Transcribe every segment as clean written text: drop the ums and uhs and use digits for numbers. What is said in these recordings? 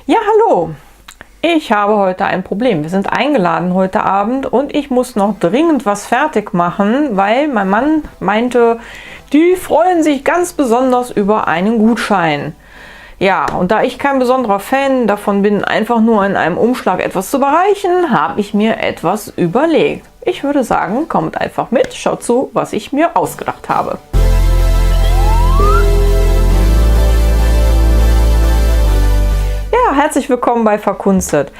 Ja, hallo. Ich habe heute ein Problem. Wir sind eingeladen heute Abend und ich muss noch dringend was fertig machen, weil mein Mann meinte, die freuen sich ganz besonders über einen Gutschein. Ja, und da ich kein besonderer Fan davon bin, einfach nur in einem Umschlag etwas zu überreichen, habe ich mir etwas überlegt. Ich würde sagen, kommt einfach mit, schaut zu, was ich mir ausgedacht habe. Ja, herzlich willkommen bei Verkunstet.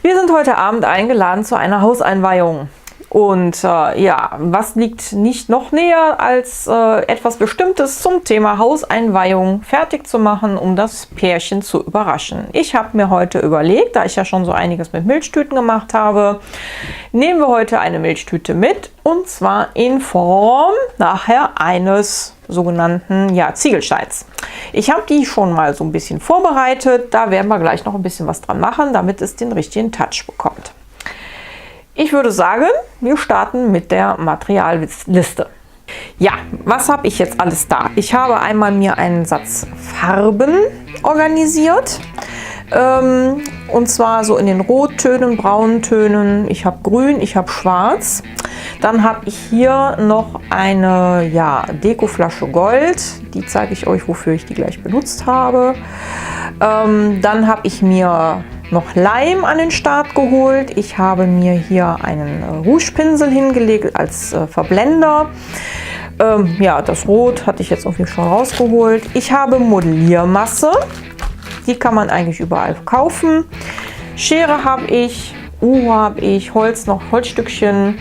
Wir sind heute Abend eingeladen zu einer Hauseinweihung. Und ja, was liegt nicht noch näher, als etwas Bestimmtes zum Thema Hauseinweihung fertig zu machen, um das Pärchen zu überraschen. Ich habe mir heute überlegt, da ich ja schon so einiges mit Milchtüten gemacht habe, nehmen wir heute eine Milchtüte mit, und zwar in Form nachher eines sogenannten Ziegelsteins. Ich habe die schon mal so ein bisschen vorbereitet, da werden wir gleich noch ein bisschen was dran machen, damit es den richtigen Touch bekommt. Ich würde sagen, wir starten mit der Materialliste. Ja, was habe ich jetzt alles da? Ich habe einmal mir einen Satz Farben organisiert. Und zwar so in den Rottönen, Brauntönen. Ich habe Grün, ich habe Schwarz. Dann habe ich hier noch eine Dekoflasche Gold. Die zeige ich euch, wofür ich die gleich benutzt habe. Dann habe ich mir noch Leim an den Start geholt. Ich habe mir hier einen Rougepinsel hingelegt als Verblender. Das Rot hatte ich jetzt irgendwie schon rausgeholt. Ich habe Modelliermasse. Die kann man eigentlich überall kaufen. Schere habe ich, Uhr habe ich, Holzstückchen.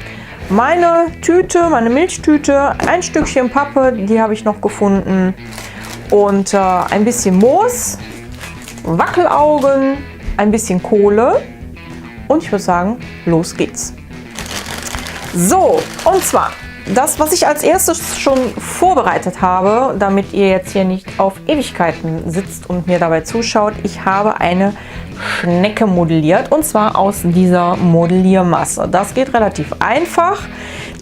Meine Tüte, meine Milchtüte, ein Stückchen Pappe, die habe ich noch gefunden. Und ein bisschen Moos, Wackelaugen, ein bisschen Kohle, und ich würde sagen, los geht's. So, und zwar das, was ich als erstes schon vorbereitet habe, damit ihr jetzt hier nicht auf Ewigkeiten sitzt und mir dabei zuschaut. Ich habe eine Schnecke modelliert, und zwar aus dieser Modelliermasse. Das geht relativ einfach.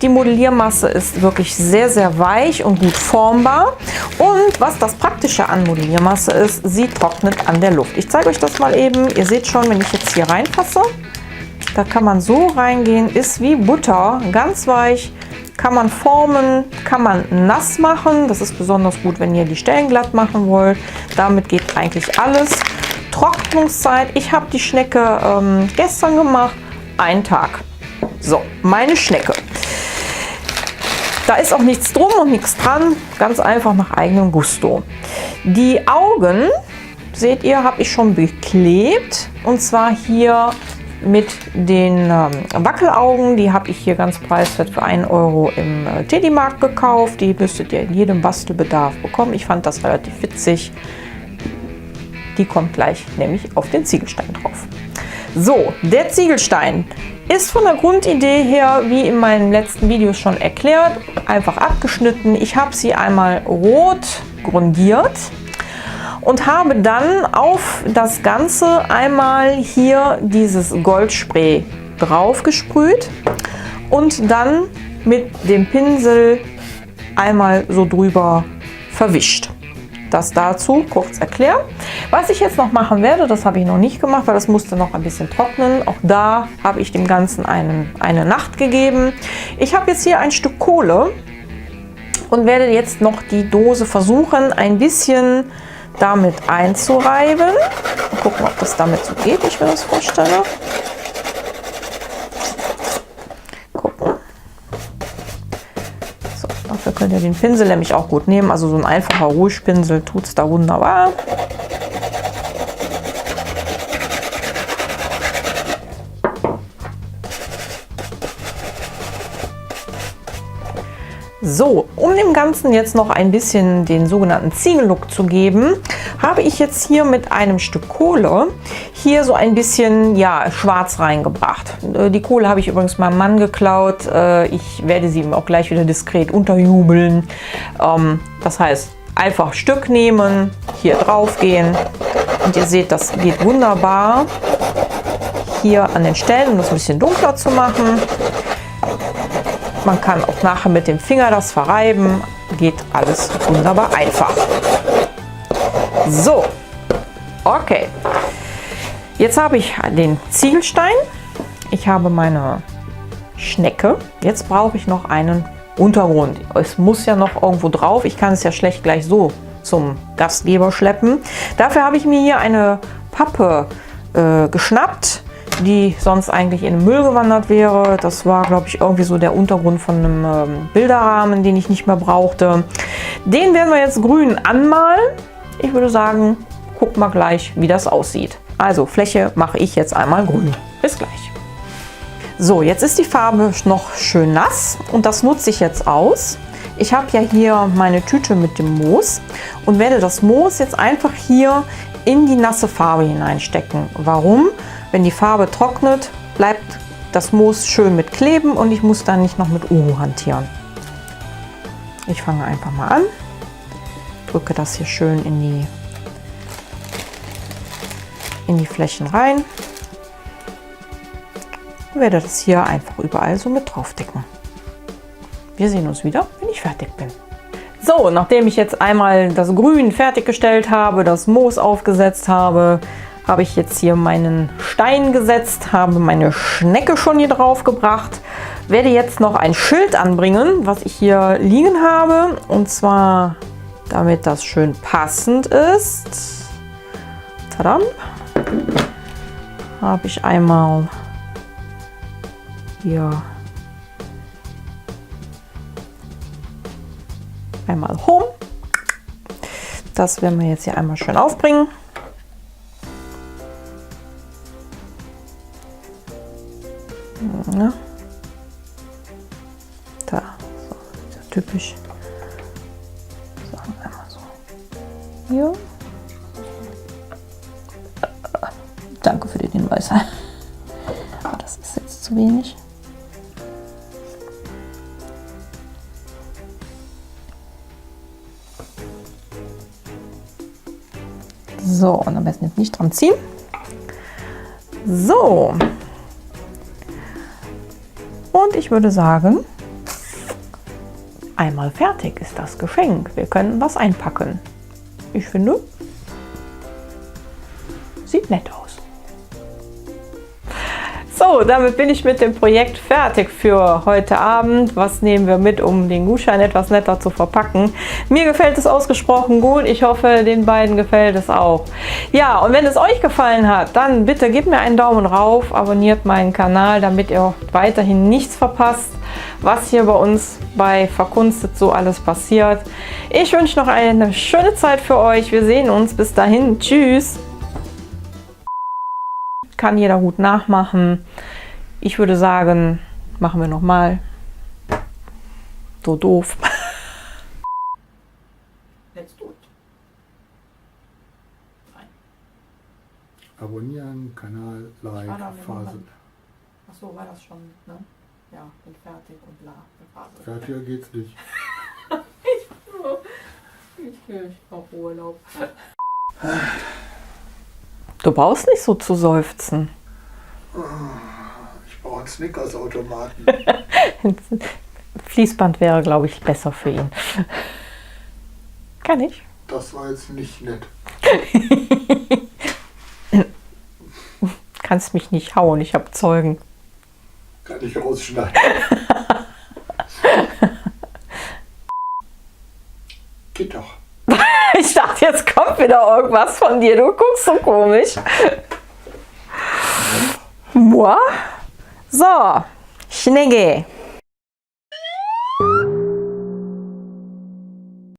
Die Modelliermasse ist wirklich sehr, sehr weich und gut formbar. Und was das Praktische an Modelliermasse ist, sie trocknet an der Luft. Ich zeige euch das mal eben. Ihr seht schon, wenn ich jetzt hier reinfasse, da kann man so reingehen, ist wie Butter, ganz weich. Kann man formen, kann man nass machen. Das ist besonders gut, wenn ihr die Stellen glatt machen wollt. Damit geht eigentlich alles. Trocknungszeit, ich habe die Schnecke gestern gemacht, einen Tag. So, meine Schnecke. Da ist auch nichts drum und nichts dran, ganz einfach nach eigenem Gusto. Die Augen, seht ihr, habe ich schon beklebt, und zwar hier mit den Wackelaugen. Die habe ich hier ganz preiswert für 1 Euro im Teddymarkt gekauft. Die müsstet ihr in jedem Bastelbedarf bekommen. Ich fand das relativ witzig. Die kommt gleich nämlich auf den Ziegelstein drauf. So, der Ziegelstein ist von der Grundidee her, wie in meinen letzten Videos schon erklärt, einfach abgeschnitten. Ich habe sie einmal rot grundiert und habe dann auf das Ganze einmal hier dieses Goldspray drauf gesprüht und dann mit dem Pinsel einmal so drüber verwischt. Das dazu kurz erklärt. Was ich jetzt noch machen werde, das habe ich noch nicht gemacht, weil das musste noch ein bisschen trocknen. Auch da habe ich dem Ganzen eine Nacht gegeben. Ich habe jetzt hier ein Stück Kohle und werde jetzt noch die Dose versuchen, ein bisschen damit einzureiben. Mal gucken, ob das damit so geht, wie ich mir das vorstelle. Gucken. So, dafür könnt ihr den Pinsel nämlich auch gut nehmen. Also so ein einfacher Rougepinsel tut es da wunderbar. So, um dem Ganzen jetzt noch ein bisschen den sogenannten Ziegellook zu geben, habe ich jetzt hier mit einem Stück Kohle hier so ein bisschen schwarz reingebracht. Die Kohle habe ich übrigens meinem Mann geklaut. Ich werde sie ihm auch gleich wieder diskret unterjubeln. Das heißt, einfach Stück nehmen, hier drauf gehen, und ihr seht, das geht wunderbar hier an den Stellen, um das ein bisschen dunkler zu machen. Man kann auch nachher mit dem Finger das verreiben. Geht alles wunderbar einfach. So, okay. Jetzt habe ich den Ziegelstein. Ich habe meine Schnecke. Jetzt brauche ich noch einen Untergrund. Es muss ja noch irgendwo drauf. Ich kann es ja schlecht gleich so zum Gastgeber schleppen. Dafür habe ich mir hier eine Pappe geschnappt, die sonst eigentlich in den Müll gewandert wäre. Das war, glaube ich, irgendwie so der Untergrund von einem Bilderrahmen, den ich nicht mehr brauchte. Den werden wir jetzt grün anmalen. Ich würde sagen, guck mal gleich, wie das aussieht. Also Fläche mache ich jetzt einmal grün. Bis gleich. So, jetzt ist die Farbe noch schön nass und das nutze ich jetzt aus. Ich habe ja hier meine Tüte mit dem Moos und werde das Moos jetzt einfach hier in die nasse Farbe hineinstecken. Warum? Wenn die Farbe trocknet, bleibt das Moos schön mit kleben und ich muss dann nicht noch mit Uhu hantieren. Ich fange einfach mal an, drücke das hier schön in die Flächen rein. Ich werde das hier einfach überall so mit drauf decken. Wir sehen uns wieder, wenn ich fertig bin. So, nachdem ich jetzt einmal das Grün fertiggestellt habe, das Moos aufgesetzt habe, habe ich jetzt hier meinen Stein gesetzt, habe meine Schnecke schon hier drauf gebracht. Werde jetzt noch ein Schild anbringen, was ich hier liegen habe. Und zwar, damit das schön passend ist. Tadam! Habe ich einmal hier einmal Home. Das werden wir jetzt hier einmal schön aufbringen. Ja. Da, so, ist ja typisch. So, einmal so. Hier. Danke für den Hinweis. Das ist jetzt zu wenig. So, und am besten jetzt nicht dran ziehen. So. Und ich würde sagen, einmal fertig ist das Geschenk. Wir können was einpacken. Ich finde, sieht nett aus. So, damit bin ich mit dem Projekt fertig für heute Abend. Was nehmen wir mit, um den Gutschein etwas netter zu verpacken? Mir gefällt es ausgesprochen gut. Ich hoffe, den beiden gefällt es auch. Ja, und wenn es euch gefallen hat, dann bitte gebt mir einen Daumen rauf, abonniert meinen Kanal, damit ihr weiterhin nichts verpasst, was hier bei uns bei Verkunstet so alles passiert. Ich wünsche noch eine schöne Zeit für euch. Wir sehen uns. Bis dahin. Tschüss. Kann jeder gut nachmachen. Ich würde sagen, machen wir nochmal. So doof. Let's do it. Abonnieren, Kanal, Like, Phase. Achso, war das schon, ne? Ja, bin fertig und bla. Phase. Fertiger geht's nicht. Ich brauche Urlaub. Du brauchst nicht so zu seufzen. Ich brauche einen Snickers-Automaten. Fließband wäre, glaube ich, besser für ihn. Kann ich? Das war jetzt nicht nett. Kannst mich nicht hauen, ich habe Zeugen. Kann ich rausschneiden. Geht doch. Ich dachte, jetzt kommt wieder irgendwas von dir. Du guckst so komisch. Moi? So, Schnecke.